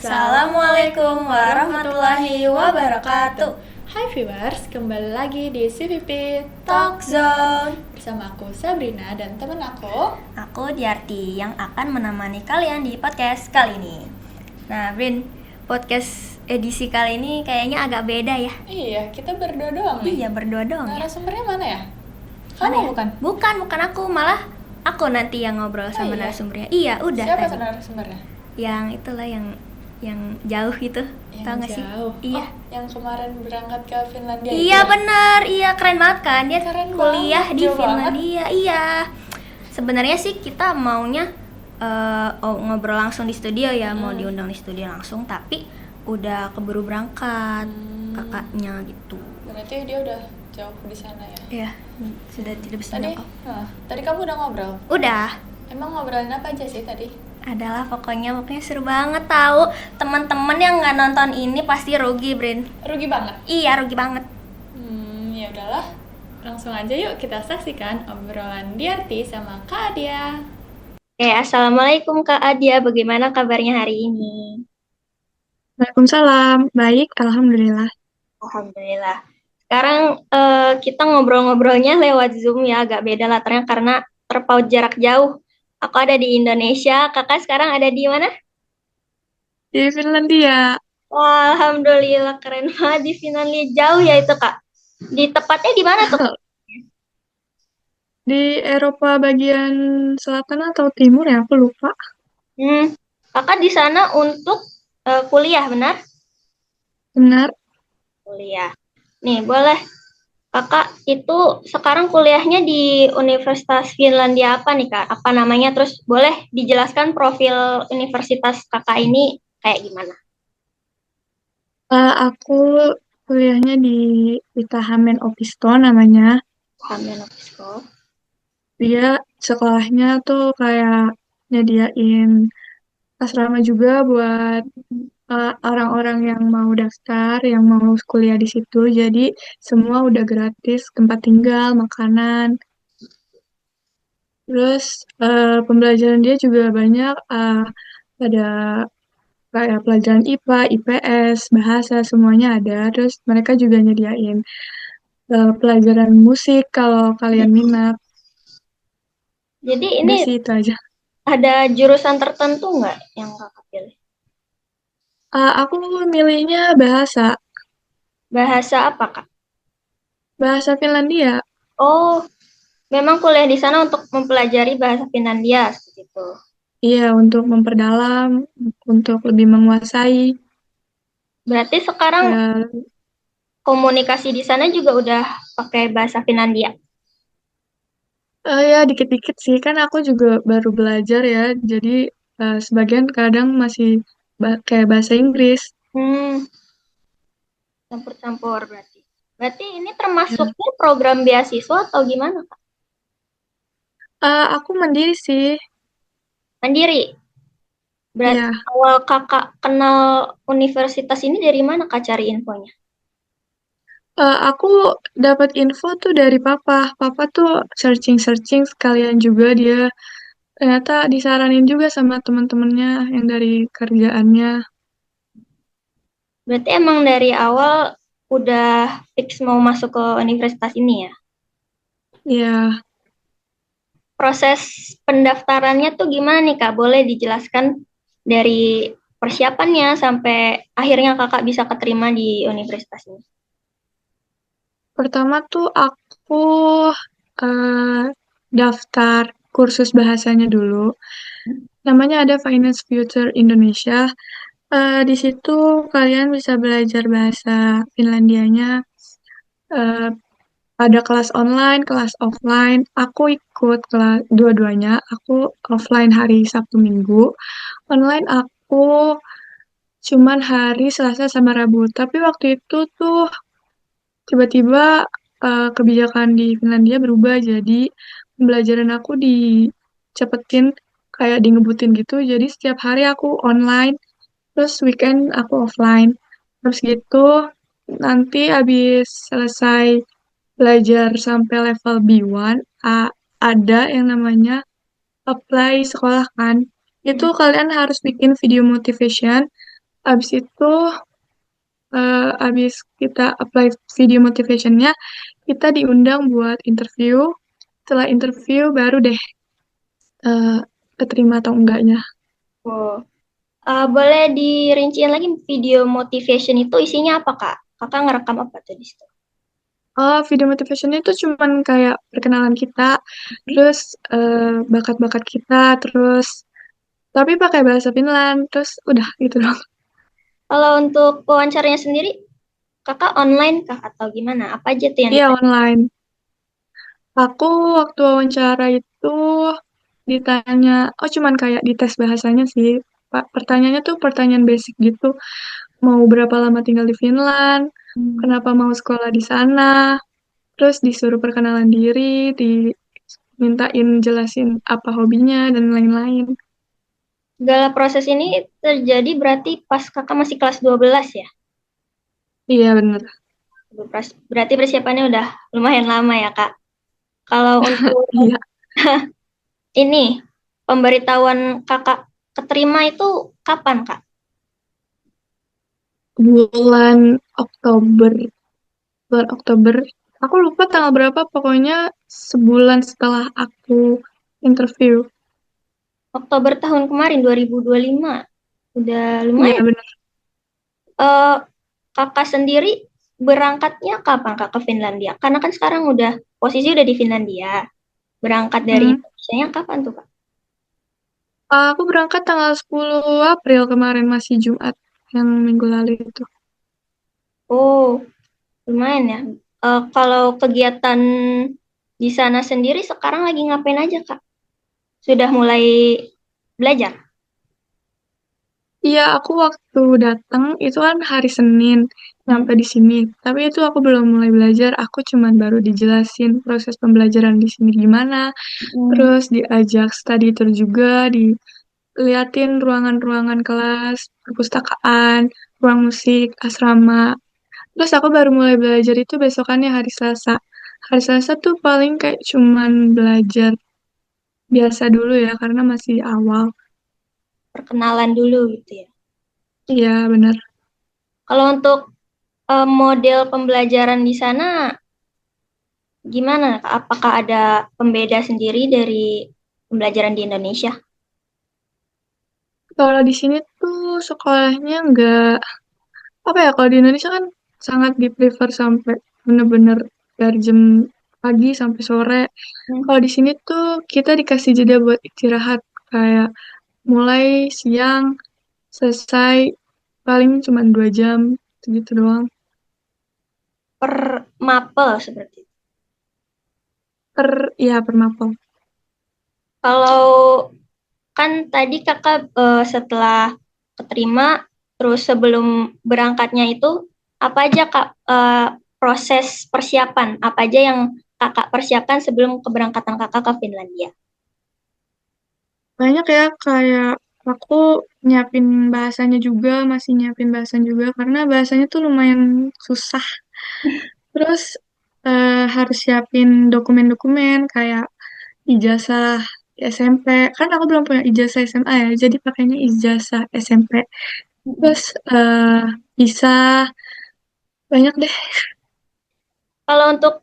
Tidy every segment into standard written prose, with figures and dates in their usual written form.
Assalamualaikum warahmatullahi wabarakatuh. Hai viewers, kembali lagi di CVP Talk Zone. bersama aku Sabrina dan teman aku Diarti yang akan menemani kalian di podcast kali ini. Nah, Brin, podcast edisi kali ini kayaknya agak beda ya. Iya, kita berdua doang nih. Iya, berdua doang ya. Narasumbernya mana ya? Mana Kamu ya? bukan? Bukan aku, malah aku nanti yang ngobrol sama iya? narasumbernya. Iya, udah Siapa tadi. narasumbernya? Yang itulah yang jauh gitu. Yang Tahu nggak sih? jauh. Iya. Oh, yang kemarin berangkat ke Finlandia itu Iya ya? benar, iya keren banget kan dia Keren kuliah banget, di jauh Finlandia. Iya. Sebenarnya sih kita maunya ngobrol langsung di studio ya, mau diundang di studio langsung, tapi udah keburu berangkat kakaknya gitu. Berarti dia udah jauh di sana ya? Iya, sudah tidak bisa Tadi, jangkau. tadi kamu udah ngobrol? Udah. Emang ngobrolin apa aja sih tadi? Adalah pokoknya seru banget tahu. Teman-teman yang nggak nonton ini pasti rugi, Brin. Rugi banget. Iya, rugi banget. Ya udahlah. Langsung aja yuk kita saksikan obrolan Diarti sama Kak Adia. Oke, assalamualaikum Kak Adia, bagaimana kabarnya hari ini? Waalaikumsalam, baik, alhamdulillah. Alhamdulillah. Sekarang kita ngobrol-ngobrolnya lewat Zoom ya, agak beda latarnya karena terpaut jarak jauh. Aku ada di Indonesia, kakak sekarang ada di mana? Di Finlandia, Wah, alhamdulillah keren banget di Finlandia, jauh ya itu kak. Di tepatnya di mana tuh? di Eropa bagian selatan atau timur ya, aku lupa. Kakak di sana untuk kuliah, benar? Benar, Kuliah. Nih, boleh. Kakak itu sekarang kuliahnya di Universitas Finlandia apa nih Kak? Apa namanya? Terus boleh dijelaskan profil universitas Kakak ini kayak gimana? aku kuliahnya di Itahamen Opisto namanya. Hamil Opisko. Dia sekolahnya tuh kayak nyediain asrama juga buat orang-orang yang mau daftar, yang mau kuliah di situ. Jadi semua udah gratis, tempat tinggal, makanan. Terus pembelajaran dia juga banyak, ada kayak pelajaran IPA, IPS, bahasa semuanya ada. Terus mereka juga nyediain pelajaran musik kalau kalian minat. Jadi ini Udah sih itu aja. ada jurusan tertentu nggak yang Kakak pilih? Aku milihnya bahasa, Bahasa apa Kak? bahasa Finlandia. Oh, memang kuliah di sana untuk mempelajari bahasa Finlandia seperti itu. Iya, untuk memperdalam, untuk lebih menguasai. Berarti sekarang Ya, komunikasi di sana juga udah pakai bahasa Finlandia. ya dikit-dikit sih, kan aku juga baru belajar ya. Jadi sebagian kadang masih kayak bahasa Inggris. Hmm, campur-campur berarti. Berarti ini Ya. termasuknya program beasiswa atau gimana Kak? Aku mandiri sih. Mandiri. Berarti Ya, awal kakak kenal universitas ini dari mana kak cari infonya? aku dapat info tuh dari papa. Papa tuh searching-searching sekalian juga dia ternyata disaranin juga sama teman-temannya yang dari kerjaannya. Berarti emang dari awal udah fix mau masuk ke universitas ini ya? Ya, Proses pendaftarannya tuh gimana nih kak? Boleh dijelaskan dari persiapannya sampai akhirnya kakak bisa keterima di universitas ini? pertama tuh aku eh, daftar kursus bahasanya dulu. Namanya ada Finance Future Indonesia. Di situ kalian bisa belajar bahasa Finlandianya. Eh, ada kelas online, kelas offline. Aku ikut kelas dua-duanya. Aku offline hari Sabtu Minggu. Online aku cuman hari Selasa sama Rabu. Tapi waktu itu tuh tiba-tiba kebijakan di Finlandia berubah. Jadi pembelajaran aku dicepetin kayak di ngebutin gitu. Jadi setiap hari aku online. Terus weekend aku offline. Terus gitu nanti habis selesai belajar sampai level B1, ada yang namanya apply sekolah kan. Itu kalian harus bikin video motivation Abis itu, abis kita apply video motivationnya, kita diundang buat interview. Setelah interview baru deh eh, keterima atau enggaknya. Oh. Boleh dirinciin lagi video motivation itu isinya apa, Kak? Kakak ngerekam apa tuh di situ? Oh, video motivationnya itu cuman kayak perkenalan kita, terus bakat-bakat kita, terus tapi pakai bahasa Finland, terus udah gitu dong. Kalau untuk wawancaranya sendiri, Kakak online kah atau gimana? Apa aja tuh yang Iya, ditanya? online. Aku waktu wawancara itu ditanya, oh cuman kayak dites bahasanya sih. Pak, pertanyaannya tuh pertanyaan basic gitu. Mau berapa lama tinggal di Finland? Kenapa mau sekolah di sana? Terus disuruh perkenalan diri, dimintain jelasin apa hobinya dan lain-lain. Segala proses ini terjadi berarti pas Kakak masih kelas 12 ya? Iya bener. Berarti persiapannya udah lumayan lama ya, Kak. Kalau untuk Iya. ini, pemberitahuan Kakak keterima itu kapan, Kak? Bulan Oktober. Bulan Oktober. Aku lupa tanggal berapa, pokoknya sebulan setelah aku interview. Oktober tahun kemarin, 2025. Udah Iya lumayan. bener. Eh, Kakak sendiri berangkatnya kapan, Kak, ke Finlandia? Karena kan sekarang udah posisi udah di Finlandia. Berangkat dari Hmm. Indonesia kapan tuh, Kak? Aku berangkat tanggal 10 April kemarin, masih Jumat yang minggu lalu itu. Oh, lumayan ya. Kalau kegiatan di sana sendiri sekarang lagi ngapain aja, Kak? Sudah mulai belajar? Iya, aku waktu datang itu kan hari Senin Hmm. nyampe di sini. Tapi itu aku belum mulai belajar, aku cuman baru dijelasin proses pembelajaran di sini gimana. Hmm. Terus diajak study tour juga, diliatin ruangan-ruangan kelas, perpustakaan, ruang musik, asrama. Terus aku baru mulai belajar itu besokannya hari Selasa. Hari Selasa tuh paling kayak cuman belajar biasa dulu ya, karena masih awal. Perkenalan dulu gitu ya. Iya, benar. Kalau untuk model pembelajaran di sana gimana, Kak? Apakah ada pembeda sendiri dari pembelajaran di Indonesia? Kalau di sini tuh sekolahnya nggak, apa ya, kalau di Indonesia kan sangat di-prefer sampai bener-bener dari jam pagi sampai sore. Hmm. Kalau di sini tuh kita dikasih jeda buat istirahat, kayak mulai siang, selesai paling cuma 2 jam, segitu doang. Per mapel seperti itu. Ya, per mapel. Kalau kan tadi Kakak setelah keterima, terus sebelum berangkatnya itu, apa aja Kak proses persiapan? Apa aja yang Kakak persiapkan sebelum keberangkatan Kakak ke Finlandia? Banyak ya, kayak aku nyiapin bahasanya juga, masih nyiapin bahasanya juga, karena bahasanya tuh lumayan susah. Terus harus siapin dokumen-dokumen kayak ijazah SMP. Kan aku belum punya ijazah SMA ya, jadi pakainya ijazah SMP. Mm-mm. Terus bisa banyak deh. Kalau untuk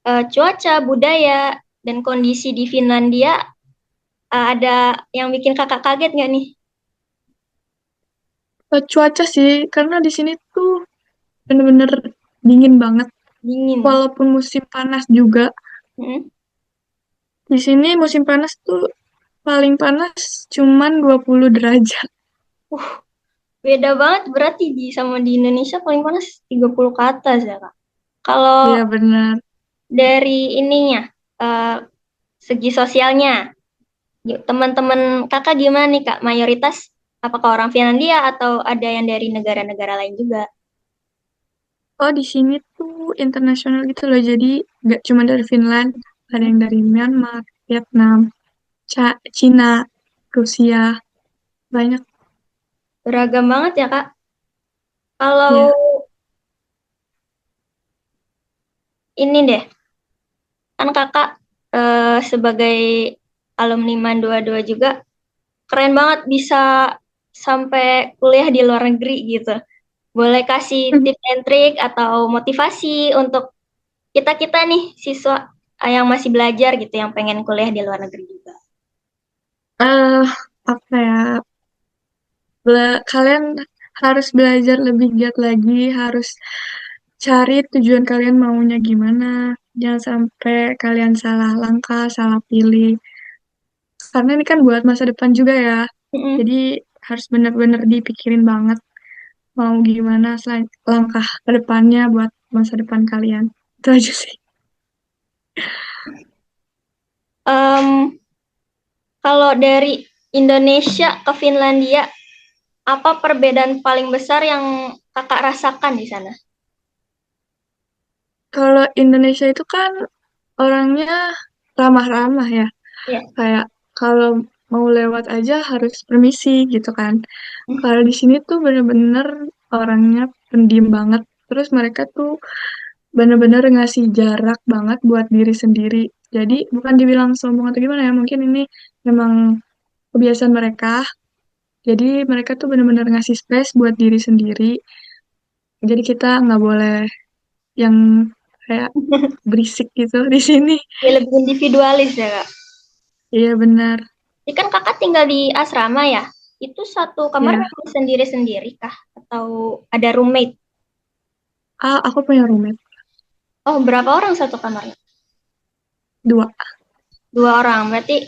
cuaca, budaya, dan kondisi di Finlandia, ada yang bikin Kakak kaget nggak nih? Cuaca sih, karena di sini tuh bener-bener dingin banget. Dingin. Walaupun musim panas juga, Mm-mm. di sini musim panas tuh paling panas cuman 20 derajat. Beda banget berarti sama di Indonesia paling panas 30 ke atas ya, Kak. Kalau Iya benar. dari ininya, eh, segi sosialnya, teman-teman Kakak gimana nih, Kak? Mayoritas apakah orang Finlandia atau ada yang dari negara-negara lain juga? Oh, di sini tuh internasional gitu loh. Jadi nggak cuma dari Finland, ada Hmm. yang dari Myanmar, Vietnam, Cina, Rusia, banyak Beragam banget ya, Kak. Kalau ya. ini deh, kan Kakak sebagai alumni MAN 22 juga keren banget bisa sampai kuliah di luar negeri gitu. Boleh kasih tips and trick atau motivasi untuk kita-kita nih siswa yang masih belajar gitu, yang pengen kuliah di luar negeri juga. eh Apa ya? Kalian harus belajar lebih giat lagi, harus cari tujuan kalian maunya gimana. Jangan sampai kalian salah langkah, salah pilih. Karena ini kan buat masa depan juga ya. Mm-mm. Jadi harus benar-benar dipikirin banget mau gimana langkah ke depannya buat masa depan kalian. Itu aja sih. Em, Kalau dari Indonesia ke Finlandia, apa perbedaan paling besar yang kakak rasakan di sana? Kalau Indonesia itu kan orangnya ramah-ramah ya. Ya. Kayak kalau mau lewat aja harus permisi gitu kan. Kalau di sini tuh bener-bener orangnya pendiam banget. Terus mereka tuh bener-bener ngasih jarak banget buat diri sendiri. Jadi bukan dibilang sombong atau gimana ya. Mungkin ini memang kebiasaan mereka. Jadi mereka tuh bener-bener ngasih space buat diri sendiri. Jadi kita nggak boleh yang kayak berisik gitu di sini. Ya lebih individualis ya kak. Iya benar. Jadi kan kakak tinggal di asrama ya? Itu satu kamar Ya. memang sendiri-sendiri kah? Atau ada roommate? Aku punya roommate. Oh, berapa orang satu kamarnya? 2. Dua orang, berarti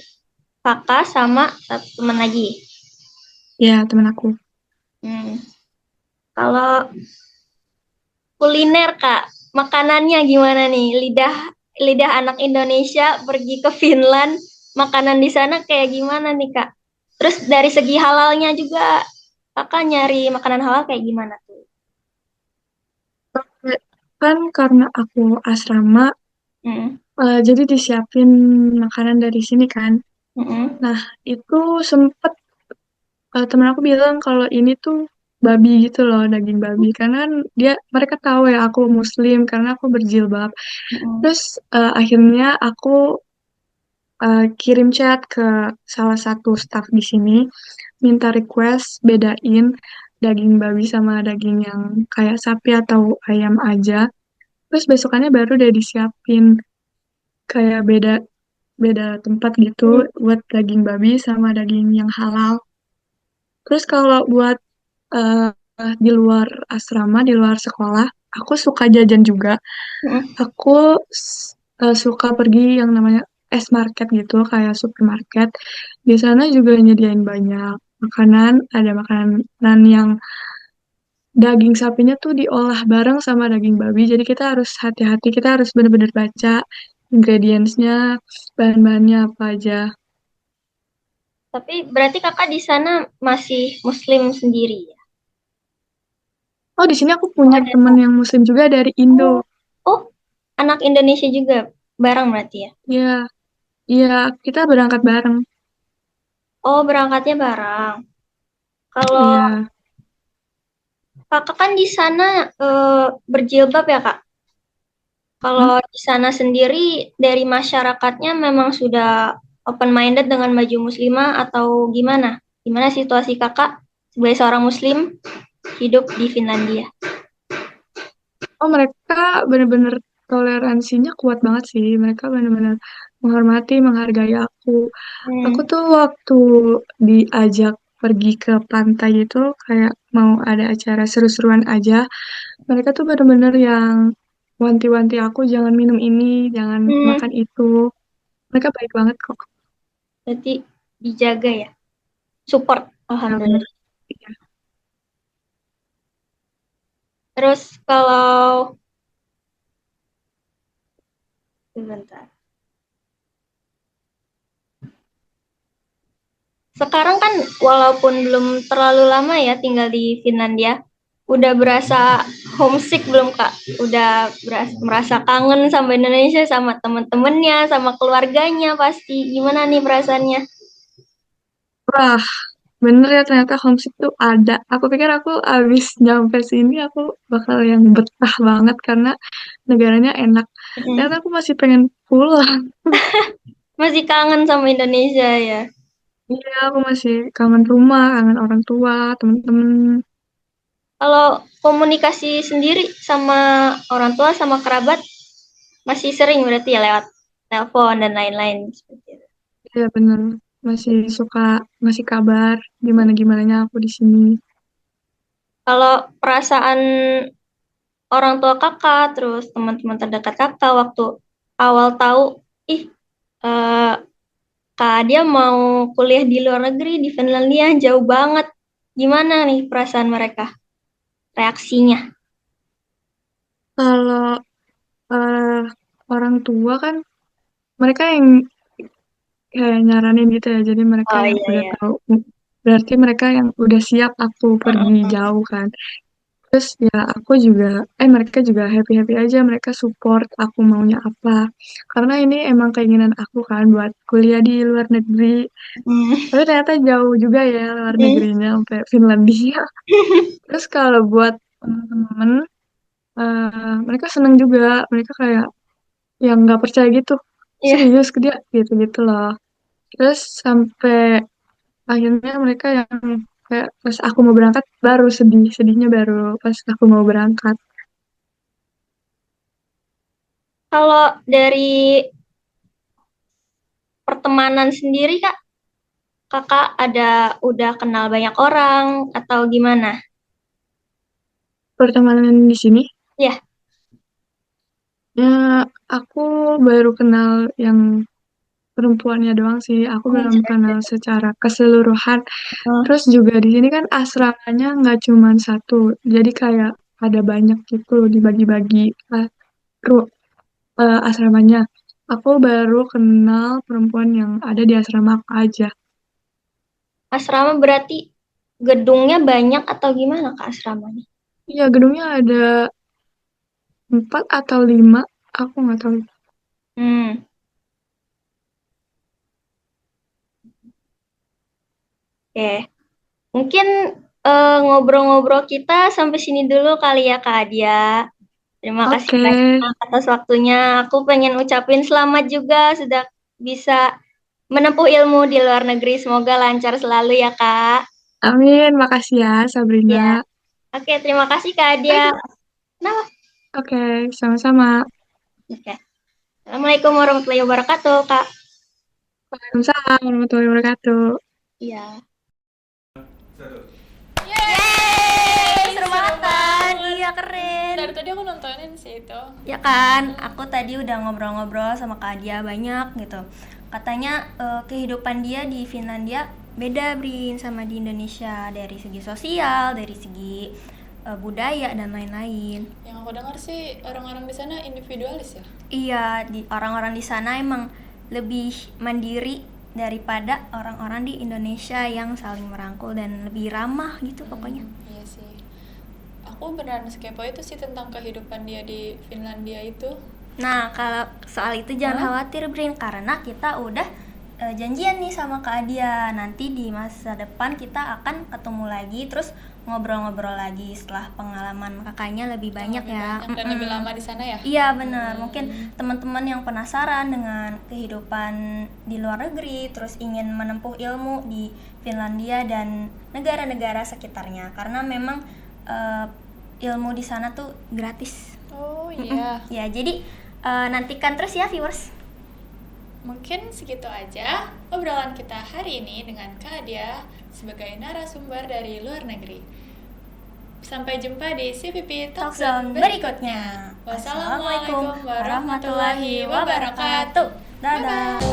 kakak sama satu teman lagi. Ya, temen aku. Hmm. Kalau kuliner kak, makanannya gimana nih? Lidah lidah anak Indonesia pergi ke Finland, makanan di sana kayak gimana nih kak? Terus dari segi halalnya juga, kakak nyari makanan halal kayak gimana tuh? Kan karena aku asrama, Hmm. jadi disiapin makanan dari sini kan. Hmm. Nah, itu sempet temen aku bilang kalau ini tuh babi gitu loh, daging babi. Karena kan mereka tahu ya aku muslim karena aku berjilbab. Hmm. Terus akhirnya aku kirim chat ke salah satu staff di sini, minta request bedain daging babi sama daging yang kayak sapi atau ayam aja. Terus besokannya baru udah disiapin kayak beda beda tempat gitu Hmm. buat daging babi sama daging yang halal. Terus kalau buat eh, di luar asrama, di luar sekolah, aku suka jajan juga. Hmm. Aku suka pergi yang namanya S market gitu, kayak supermarket. Di sana juga nyediain banyak makanan, ada makanan yang daging sapinya tuh diolah bareng sama daging babi. Jadi kita harus hati-hati, kita harus benar-benar baca ingredientsnya, bahan-bahannya apa aja. Tapi berarti kakak di sana masih Muslim sendiri ya? Oh, di sini aku Oh, punya ada. teman yang muslim juga dari Indo. Oh, oh, anak Indonesia juga bareng berarti ya? Iya, iya, kita berangkat bareng. Oh, berangkatnya bareng. Kalau Iya. kakak kan di sana berjilbab ya kak? Hmm? Kalau di sana sendiri dari masyarakatnya memang sudah open minded dengan baju muslimah atau gimana? Gimana situasi kakak sebagai seorang muslim hidup di Finlandia? Oh, mereka benar-benar toleransinya kuat banget sih. Mereka benar-benar menghormati, menghargai aku. Aku Hmm. tuh waktu diajak pergi ke pantai itu kayak mau ada acara seru-seruan aja. Mereka tuh benar-benar yang wanti-wanti aku jangan minum ini, jangan Hmm, makan itu. Mereka baik banget kok. berarti dijaga ya, support, Ya, benar. alhamdulillah. Iya. Terus kalau sebentar. Sekarang kan walaupun belum terlalu lama ya tinggal di Finlandia, udah berasa homesick belum Kak? Udah merasa kangen sama Indonesia, sama temen-temennya, sama keluarganya pasti. Gimana nih perasaannya? Wah, bener ya ternyata homesick tuh ada. Aku pikir aku abis nyampe sini aku bakal yang betah banget karena negaranya enak. Mm. Ternyata aku masih pengen pulang. Masih kangen sama Indonesia ya? Iya, aku masih kangen rumah, kangen orang tua, temen-temen. Kalau komunikasi sendiri sama orang tua, sama kerabat, masih sering berarti ya lewat telepon dan lain-lain seperti itu. Iya bener, masih suka ngasih kabar gimana-gimananya aku di sini. Kalau perasaan orang tua kakak, terus teman-teman terdekat kakak waktu awal tahu, ih, eh, kak dia mau kuliah di luar negeri di Finlandia, jauh banget. Gimana nih perasaan mereka, reaksinya? Kalau eh, orang tua kan mereka yang kayak nyaranin gitu ya, jadi mereka Oh yang iya udah ya. tahu. Berarti mereka yang udah siap aku pergi jauh kan. Terus ya aku juga, mereka juga happy-happy aja, mereka support aku maunya apa. Karena ini emang keinginan aku kan buat kuliah di luar negeri. Hmm. Tapi ternyata jauh juga ya luar Hmm. negerinya sampai Finlandia. Terus kalau buat teman-teman, mereka seneng juga. Mereka kayak yang nggak percaya gitu. Iya. Serius ke dia gitu-gitu loh. Terus sampai akhirnya mereka yang kayak pas aku mau berangkat baru sedih. Sedihnya baru pas aku mau berangkat. Kalau dari pertemanan sendiri kak, kakak udah kenal banyak orang atau gimana? Pertemanan di sini, Ya. ya aku baru kenal yang perempuannya doang sih. Aku belum kenal secara keseluruhan. Terus juga di sini kan asramanya nggak cuma satu, jadi kayak ada banyak gitu dibagi-bagi ru- asramanya. Aku baru kenal perempuan yang ada di asrama aku aja. Asrama berarti gedungnya banyak atau gimana kak asramanya? Iya, gedungnya ada 4 atau 5, aku nggak tahu. Hmm, oke. Mungkin ngobrol-ngobrol kita sampai sini dulu kali ya Kak Adia. Terima kasih Oke, banyak atas waktunya. Aku pengen ucapin selamat juga sudah bisa menempuh ilmu di luar negeri. Semoga lancar selalu ya Kak. amin. Makasih ya, Sabrina. Ya. Oke, terima kasih Kak Adia. Nah, Oke, sama-sama. oke. Assalamualaikum warahmatullahi wabarakatuh Kak. Waalaikumsalam warahmatullahi wabarakatuh. Iya. Yeay, Seru banget kan? Iya keren. Dari tadi aku nontonin sih itu. Ya kan, aku tadi udah ngobrol-ngobrol sama Kak Dia banyak gitu. Katanya kehidupan dia di Finlandia beda Brin sama di Indonesia dari segi sosial, dari segi budaya dan lain-lain. Yang aku dengar sih orang-orang di sana individualis ya. Iya, di orang-orang di sana emang lebih mandiri daripada orang-orang di Indonesia yang saling merangkul dan lebih ramah gitu pokoknya. Iya sih. Aku beneran kepo itu sih tentang kehidupan dia di Finlandia itu. Nah, kalau soal itu jangan khawatir, Brin, karena kita udah janjian nih sama Kak Adia. Nanti di masa depan kita akan ketemu lagi, terus ngobrol-ngobrol lagi setelah pengalaman kakaknya lebih banyak Lebih ya. banyak dan lebih lama di sana ya. Iya benar, mungkin teman-teman yang penasaran dengan kehidupan di luar negeri, terus ingin menempuh ilmu di Finlandia dan negara-negara sekitarnya, karena memang ilmu di sana tuh gratis. Oh iya. Ya, jadi nantikan terus ya viewers. Mungkin segitu aja obrolan kita hari ini dengan Kak Dia sebagai narasumber dari luar negeri. Sampai jumpa di CVP Talk Zone berikutnya. Wassalamualaikum warahmatullahi wabarakatuh. Dadah.